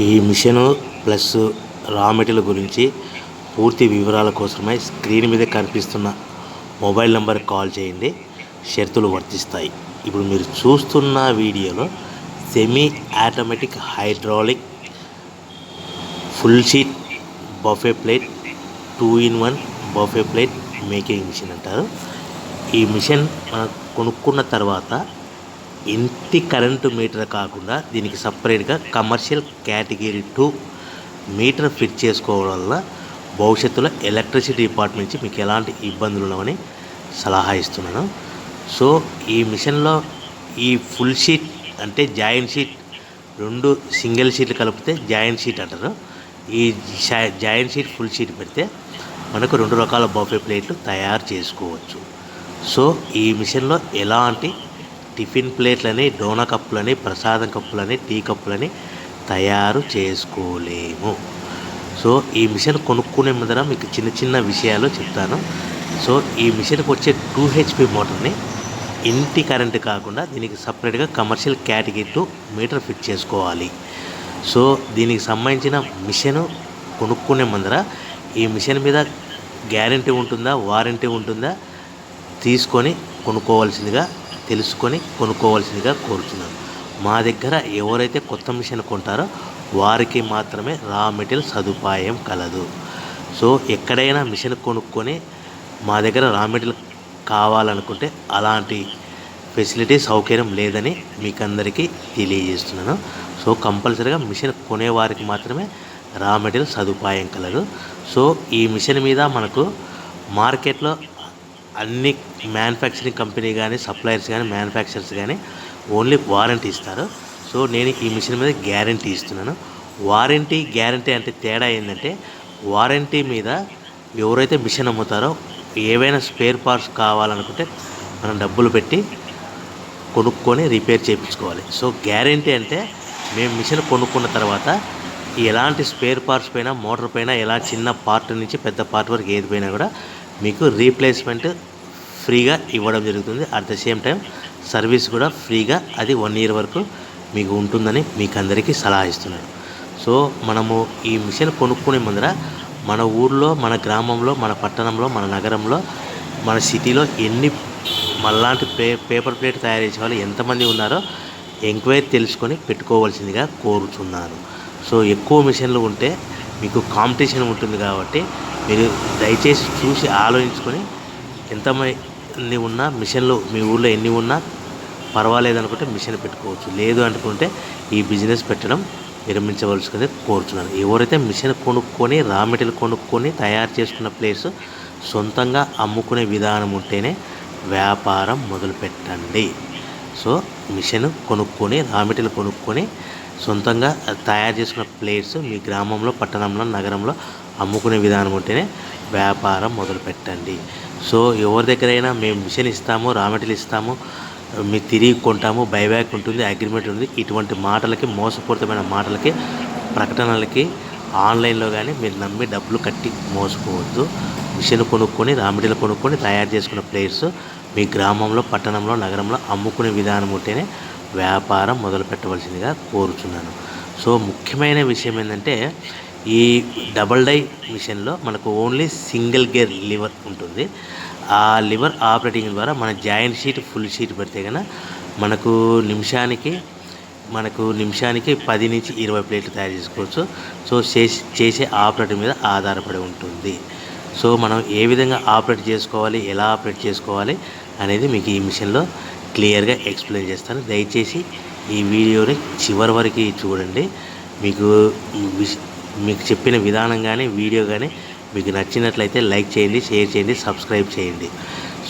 ఈ machine plus raw material గురించి పూర్తి వివరాల కోసమై స్క్రీన్ మీద కనిపిస్తున్న మొబైల్ నెంబర్ కాల్ చేయండి. షరతులు వర్తిస్తాయి. ఇప్పుడు మీరు చూస్తున్న వీడియోలో semi automatic hydraulic full sheet buffet plate 2-in-1 buffet plate making machine అంటారు. ఈ మిషన్ మనం కొనుక్కున్న తర్వాత ఇంటి కరెంటు మీటర్ కాకుండా దీనికి సపరేట్గా కమర్షియల్ కేటగిరీ 2 మీటర్ ఫిట్ చేసుకోవడం వల్ల భవిష్యత్తులో ఎలక్ట్రిసిటీ డిపార్ట్మెంట్ నుంచి మీకు ఎలాంటి ఇబ్బందులు ఉండవని సలహా ఇస్తున్నాను. సో ఈ మిషన్లో ఈ ఫుల్ షీట్ అంటే జాయింట్ షీట్, 2 సింగిల్ షీట్లు కలిపితే జాయింట్ షీట్ అంటారు. ఈ జాయింట్ షీట్ ఫుల్ షీట్ పెడితే మనకు 2 రకాల బఫే ప్లేట్లు తయారు చేసుకోవచ్చు. సో ఈ మిషన్లో ఎలాంటి టిఫిన్ ప్లేట్లని, డోనా కప్పులని, ప్రసాదం కప్పులని, టీ కప్పులని తయారు చేసుకోలేము. సో ఈ మిషన్ కొనుక్కునే ముందర మీకు చిన్న చిన్న విషయాలు చెప్తాను. సో ఈ మిషన్కి వచ్చే 2 HP మోటార్ని ఇంటి కరెంటు కాకుండా దీనికి సపరేట్గా కమర్షియల్ కేటగిరీ 2 మీటర్ ఫిట్ చేసుకోవాలి. సో దీనికి సంబంధించిన మిషన్ కొనుక్కునే ముందర ఈ మిషన్ మీద గ్యారంటీ ఉంటుందా, వారంటీ ఉంటుందా తీసుకొని కొనుక్కోవాల్సిందిగా, తెలుసుకొని కొనుక్కోవాల్సిందిగా కోరుతున్నాను. మా దగ్గర ఎవరైతే కొత్త మిషన్ కొంటారో వారికి మాత్రమే రా మెటీరియల్ సదుపాయం కలదు. సో ఎక్కడైనా మిషన్ కొనుక్కొని మా దగ్గర రా మెటీరియల్ కావాలనుకుంటే అలాంటి ఫెసిలిటీ సౌకర్యం లేదని మీకు అందరికీ తెలియజేస్తున్నాను. సో కంపల్సరీగా మిషన్ కొనేవారికి మాత్రమే రా మెటీరియల్ సదుపాయం కలదు. సో ఈ మిషన్ మీద మనకు మార్కెట్లో అన్ని మ్యానుఫ్యాక్చరింగ్ కంపెనీ కానీ, సప్లయర్స్ కానీ, మ్యానుఫ్యాక్చరర్స్ కానీ ఓన్లీ వారంటీ ఇస్తారు. సో నేను ఈ మిషన్ మీద గ్యారంటీ ఇస్తున్నాను. వారంటీ గ్యారంటీ అంటే తేడా ఏంటంటే, వారంటీ మీద ఎవరైతే మిషన్ అమ్ముతారో ఏవైనా స్పేర్ పార్ట్స్ కావాలనుకుంటే మనం డబ్బులు పెట్టి కొనుక్కొని రిపేర్ చేయించుకోవాలి. సో గ్యారంటీ అంటే మేము మిషన్ కొనుక్కున్న తర్వాత ఎలాంటి స్పేర్ పార్ట్స్ పైన, మోటార్ పైన ఎలా చిన్న పార్ట్ నుంచి పెద్ద పార్ట్ వరకు ఏది పోయినా కూడా మీకు రీప్లేస్మెంట్ ఫ్రీగా ఇవ్వడం జరుగుతుంది. At the same time service కూడా ఫ్రీగా అది 1 year వరకు మీకు ఉంటుందని మీకు అందరికీ సలహా ఇస్తున్నాను. సో మనము ఈ మిషన్ కొనుక్కునే ముందర మన ఊర్లో, మన గ్రామంలో, మన పట్టణంలో, మన నగరంలో, మన సిటీలో ఎన్ని మళ్ళాంటి పేపర్ ప్లేట్ తయారు చేసే వాళ్ళు ఎంతమంది ఉన్నారో ఎంక్వైరీ తెలుసుకొని పెట్టుకోవాల్సిందిగా కోరుతున్నాను. సో ఎక్కువ మిషన్లు ఉంటే మీకు కాంపిటీషన్ ఉంటుంది కాబట్టి మీరు దయచేసి చూసి ఆలోచించుకొని ఎంతమంది ఉన్నా మిషన్లు మీ ఊళ్ళో ఎన్ని ఉన్నా పర్వాలేదు అనుకుంటే మిషన్ పెట్టుకోవచ్చు. లేదు అనుకుంటే ఈ బిజినెస్ పెట్టడం విరమించవలసిందే కోరుతున్నాను. ఎవరైతే మిషన్ కొనుక్కొని రా మెటీరియల్ కొనుక్కొని తయారు చేసుకున్న ప్లేస్ సొంతంగా అమ్ముకునే విధానం ఉంటేనే వ్యాపారం మొదలుపెట్టండి. సో మిషన్ కొనుక్కొని రా మెటీరియల్ కొనుక్కొని సొంతంగా తయారు చేసుకున్న ప్లేట్స్ మీ గ్రామంలో, పట్టణంలో, నగరంలో అమ్ముకునే విధానం ఉంటేనే వ్యాపారం మొదలుపెట్టండి. సో ఎవరి దగ్గరైనా మేము మిషన్ ఇస్తాము, రా మెటీరియల్ ఇస్తాము, మీరు తిరిగి కొంటాము, బైబ్యాక్ ఉంటుంది, అగ్రిమెంట్ ఉంది, ఇటువంటి మాటలకి, మోసపూరితమైన మాటలకి, ప్రకటనలకి ఆన్లైన్లో కానీ మీరు నమ్మి డబ్బులు కట్టి మోసపోవద్దు. మిషన్ కొనుక్కొని రా మెటీరియల్ కొనుక్కొని తయారు చేసుకున్న ప్లేట్స్ మీ గ్రామంలో, పట్టణంలో, నగరంలో అమ్ముకునే విధానం ఉంటేనే వ్యాపారం మొదలు పెట్టవలసిందిగా కోరుచున్నాను. సో ముఖ్యమైన విషయం ఏంటంటే, ఈ డబల్ డై మిషన్లో మనకు ఓన్లీ సింగిల్ గేర్ లివర్ ఉంటుంది. ఆ లివర్ ఆపరేటింగ్ ద్వారా మన జాయింట్ షీట్, ఫుల్ షీట్ పెడితే కనుక మనకు నిమిషానికి 10 నుంచి 20 ప్లేట్లు తయారు చేసుకోవచ్చు. సో చేసే ఆపరేటర్ మీద ఆధారపడి ఉంటుంది. సో మనం ఏ విధంగా ఆపరేట్ చేసుకోవాలి, ఎలా ఆపరేట్ చేసుకోవాలి అనేది మీకు ఈ మిషన్లో క్లియర్గా ఎక్స్ప్లెయిన్ చేస్తాను. దయచేసి ఈ వీడియోని చివరి వరకు చూడండి. మీకు చెప్పిన విధానం కానీ, వీడియో కానీ మీకు నచ్చినట్లయితే లైక్ చేయండి, షేర్ చేయండి, సబ్స్క్రైబ్ చేయండి.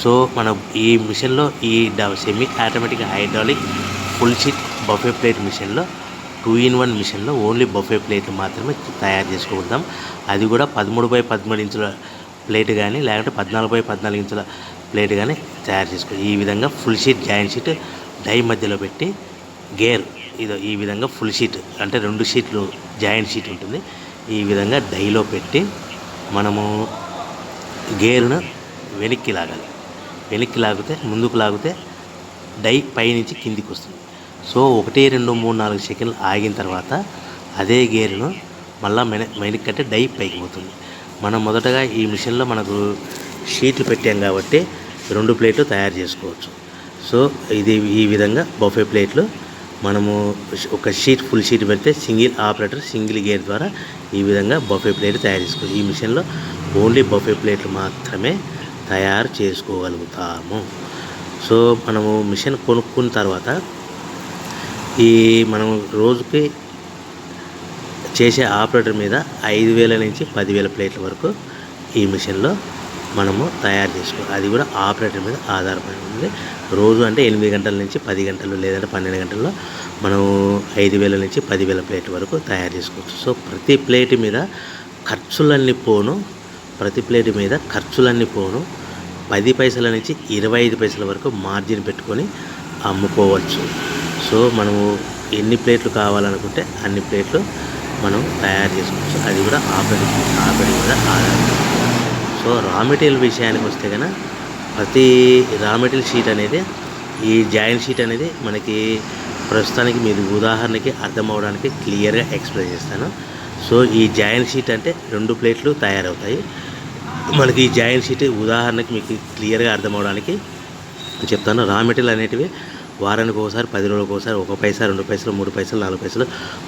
సో మనం ఈ మిషన్లో ఈ semi automatic hydraulic full sheet buffet plate మిషన్లో 2-in-1 మిషన్లో ఓన్లీ బఫే ప్లేట్లు మాత్రమే తయారు చేసుకుంటాం. అది కూడా 13x13 ఇంచుల ప్లేట్ కానీ, లేకుంటే 14x14 ఇంచుల ప్లేట్ కానీ తయారు చేసుకోవాలి. ఈ విధంగా full sheet joint sheet die మధ్యలో పెట్టి గేర్ ఈ విధంగా ఫుల్ షీట్ అంటే 2 షీట్లు జాయింట్ షీట్ ఉంటుంది. ఈ విధంగా డైలో పెట్టి మనము గేర్ను వెనక్కి లాగితే ముందుకు లాగితే డై పైనుంచి కిందికి వస్తుంది. సో 1, 2, 3, 4 సెకండ్లు ఆగిన తర్వాత అదే గేర్ను మళ్ళీ మైనకి కట్టే డై పైకి పోతుంది. మనం మొదటగా ఈ మిషన్లో మనకు షీట్లు పెట్టాం కాబట్టి 2 ప్లేట్లు తయారు చేసుకోవచ్చు. సో ఇది ఈ విధంగా బఫే ప్లేట్లు మనము ఒక షీట్ ఫుల్ షీట్ పెడితే సింగిల్ ఆపరేటర్ సింగిల్ గేర్ ద్వారా ఈ విధంగా బఫే ప్లేట్ తయారు చేసుకోవచ్చు. ఈ మిషన్లో ఓన్లీ బఫే ప్లేట్లు మాత్రమే తయారు చేసుకోగలుగుతాము. సో మనము మిషన్ కొనుక్కున్న తర్వాత ఈ మనం రోజుకి చేసే ఆపరేటర్ మీద 5,000 నుంచి 10,000 ప్లేట్ల వరకు ఈ మిషన్లో మనము తయారు చేసుకోవాలి. అది కూడా ఆపరేటర్ మీద ఆధారపడి ఉంది. రోజు అంటే 8 గంటల నుంచి 10 గంటలు లేదంటే 12 గంటల్లో మనం 5,000 నుంచి 10,000 ప్లేట్ల వరకు తయారు చేసుకోవచ్చు. సో ప్రతి ప్లేట్ మీద ఖర్చులన్నీ పోను 10 పైసల నుంచి 25 పైసల వరకు మార్జిన్ పెట్టుకొని అమ్ముకోవచ్చు. సో మనము ఎన్ని ప్లేట్లు కావాలనుకుంటే అన్ని ప్లేట్లు మనం తయారు చేసుకోవచ్చు. అది కూడా ఆపరేటర్ మీద ఆధారపడి. సో రా మెటీరియల్ విషయానికి వస్తే కనుక ప్రతి రా మెటీరియల్ షీట్ అనేది ఈ జాయింట్ షీట్ అనేది మనకి ప్రస్తుతానికి మీరు ఉదాహరణకి అర్థం అవడానికి క్లియర్గా ఎక్స్ప్లెయిన్ చేస్తాను. సో ఈ జాయింట్ షీట్ అంటే 2 ప్లేట్లు తయారవుతాయి. మనకి ఈ జాయింట్ షీట్ ఉదాహరణకి మీకు క్లియర్గా అర్థం అవడానికి చెప్తాను. రా మెటీరియల్ అనేటివి వారానికి ఒకసారి 10 రోజులకు ఒకసారి 1 పైసా 2 పైసలు 3 పైసలు 4 పైసలు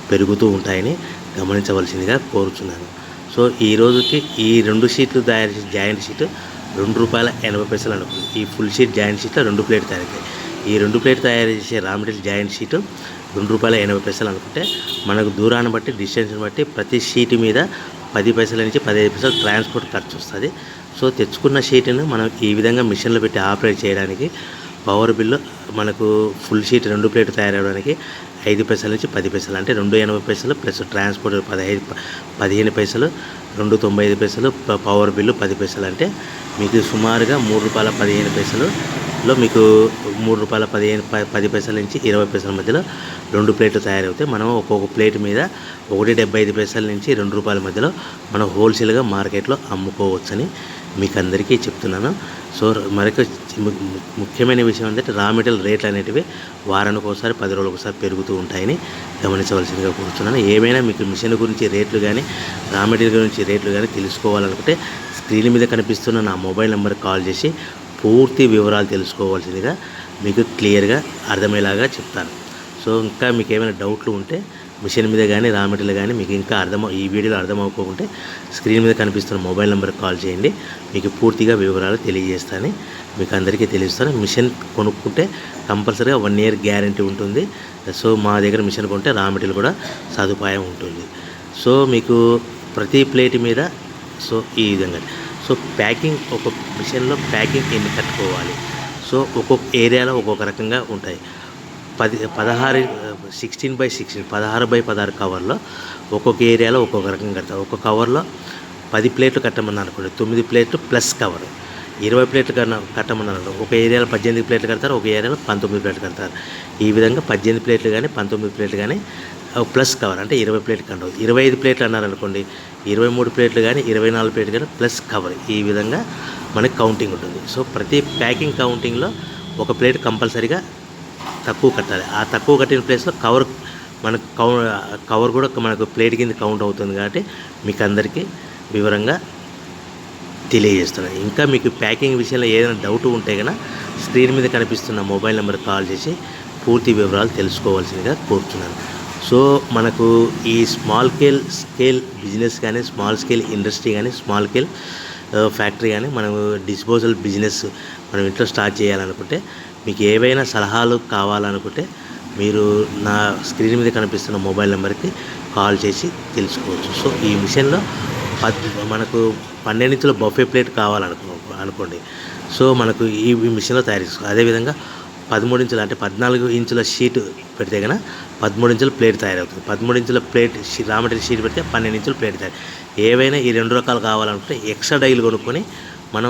పెరుగుతూ ఉంటాయని గమనించవలసిందిగా కోరుచున్నాను. సో ఈ రోజుకి ఈ 2 షీట్లు తయారు చేసే జాయింట్ షీట్ ₹2.80 అనుకుంది. ఈ ఫుల్ షీట్ జాయింట్ షీట్లో 2 ప్లేట్ తయారవుతాయి. ఈ 2 ప్లేట్ తయారు చేసే రా మెటీరియల్ జాయింట్ షీట్ ₹2.80 అనుకుంటే మనకు దూరాన్ని బట్టి డిస్టెన్స్ని బట్టి ప్రతి షీట్ మీద 10 పైసల నుంచి 15 పైసలు ట్రాన్స్పోర్ట్ ఖర్చు వస్తుంది. సో తెచ్చుకున్న షీట్ను మనం ఈ విధంగా మిషన్లో పెట్టి ఆపరేట్ చేయడానికి పవర్ బిల్లు మనకు ఫుల్ షీట్ 2 ప్లేట్ తయారవడానికి 5 పైసల నుంచి 10 పైసలు అంటే ₹2.80 ప్లస్ ట్రాన్స్పోర్ట్ 15 పైసలు ₹2.95 పవర్ బిల్లు 10 పైసలు అంటే మీకు సుమారుగా ₹3.15లో మీకు ₹3.10 నుంచి 20 పైసల మధ్యలో 2 ప్లేట్లు తయారవుతాయి. మనం ఒక్కొక్క ప్లేట్ మీద ₹1.75 నుంచి ₹2 మధ్యలో మనం హోల్సేల్గా మార్కెట్లో అమ్ముకోవచ్చని మీకు అందరికీ చెప్తున్నాను. సో మరొక ముఖ్యమైన విషయం ఏంటంటే రా మెటీరియల్ రేట్లు అనేటివి వారానికి ఒకసారి 10 రోజులకు ఒకసారి పెరుగుతూ ఉంటాయని గమనించవలసిందిగా కోరుతున్నాను. ఏమైనా మీకు మిషన్ గురించి రేట్లు కానీ రా మెటీరియల్ గురించి రేట్లు కానీ తెలుసుకోవాలనుకుంటే స్క్రీన్ మీద కనిపిస్తున్న నా మొబైల్ నెంబర్కి కాల్ చేసి పూర్తి వివరాలు తెలుసుకోవాల్సిందిగా మీకు క్లియర్గా అర్థమయ్యేలాగా చెప్తాను. సో ఇంకా మీకు ఏమైనా డౌట్లు ఉంటే మిషన్ మీద కానీ రా మెటీరియల్ కానీ మీకు ఇంకా ఈ వీడియోలో అర్థమవుకోకుంటే స్క్రీన్ మీద కనిపిస్తున్న మొబైల్ నెంబర్కి కాల్ చేయండి. మీకు పూర్తిగా వివరాలు తెలియజేస్తానని మీకు అందరికీ తెలియజేస్తాను. మిషన్ కొనుక్కుంటే కంపల్సరీగా 1 year గ్యారంటీ ఉంటుంది. సో మా దగ్గర మిషన్ కొంటే రా మెటీరియల్ కూడా సదుపాయం ఉంటుంది. సో మీకు ప్రతి ప్లేట్ మీద సో ఈ విధంగా సో ప్యాకింగ్ ఒక మిషన్లో ప్యాకింగ్ ఎన్ని కట్టుకోవాలి. సో ఒక్కొక్క ఏరియాలో ఒక్కొక్క రకంగా ఉంటాయి. 16x16 కవర్లో ఒక్కొక్క ఏరియాలో ఒక్కొక్క రకంగా కడతారు. ఒక్కొక్క కవర్లో 10 ప్లేట్లు కట్టమని అనుకోండి, 9 ప్లేట్లు ప్లస్ కవర్, 20 ప్లేట్లు కట్టమని అనుకోండి. ఒక ఏరియాలో 18 ప్లేట్లు కడతారు, ఒక ఏరియాలో 19 ప్లేట్లు కడతారు. ఈ విధంగా 18 ప్లేట్లు కానీ 19 ప్లేట్లు కానీ ప్లస్ కవర్ అంటే 20 ప్లేట్లు కంటారు. 25 ప్లేట్లు అన్నారనుకోండి, 23 ప్లేట్లు కానీ 24 ప్లేట్లు కానీ ప్లస్ కవర్. ఈ విధంగా మనకి కౌంటింగ్ ఉంటుంది. సో ప్రతి ప్యాకింగ్ కౌంటింగ్లో ఒక ప్లేట్ కంపల్సరీగా తక్కువ కట్టాలి. ఆ తక్కువ కట్టిన ప్లేస్లో మనకు కవర్ కూడా మనకు ప్లేట్ కింద కౌంట్ అవుతుంది కాబట్టి మీకు అందరికీ వివరంగా తెలియజేస్తున్నాను. ఇంకా మీకు ప్యాకింగ్ విషయంలో ఏదైనా డౌట్ ఉంటే కనుక స్క్రీన్ మీద కనిపిస్తున్న మొబైల్ నెంబర్కి కాల్ చేసి పూర్తి వివరాలు తెలుసుకోవాల్సిందిగా కోరుతున్నాను. సో మనకు ఈ స్మాల్ స్కేల్ బిజినెస్ కానీ స్మాల్ స్కేల్ ఇండస్ట్రీ కానీ స్మాల్ స్కేల్ ఫ్యాక్టరీ కానీ మనం డిస్పోజల్ బిజినెస్ మనం ఇంట్లో స్టార్ట్ చేయాలనుకుంటే మీకు ఏవైనా సలహాలు కావాలనుకుంటే మీరు నా స్క్రీన్ మీద కనిపిస్తున్న మొబైల్ నెంబర్కి కాల్ చేసి తెలుసుకోవచ్చు. సో ఈ మిషన్లో మనకు 12 ఇంచుల బఫే ప్లేట్ కావాలనుకోండి. సో మనకు ఈ మిషన్లో తయారు చేసుకోవాలి. అదేవిధంగా 13 ఇంచుల అంటే 14 ఇంచుల షీట్ పెడితే కనుక 13 ఇంచుల ప్లేట్ తయారవుతుంది. 13 ఇంచుల ప్లేట్ రా మెటీరియల్ షీట్ పెడితే 12 ఇంచుల ప్లేట్ తయారు. ఏవైనా ఈ 2 రకాలు కావాలనుకుంటే ఎక్స్ట్రా డైలు కొనుక్కొని మనం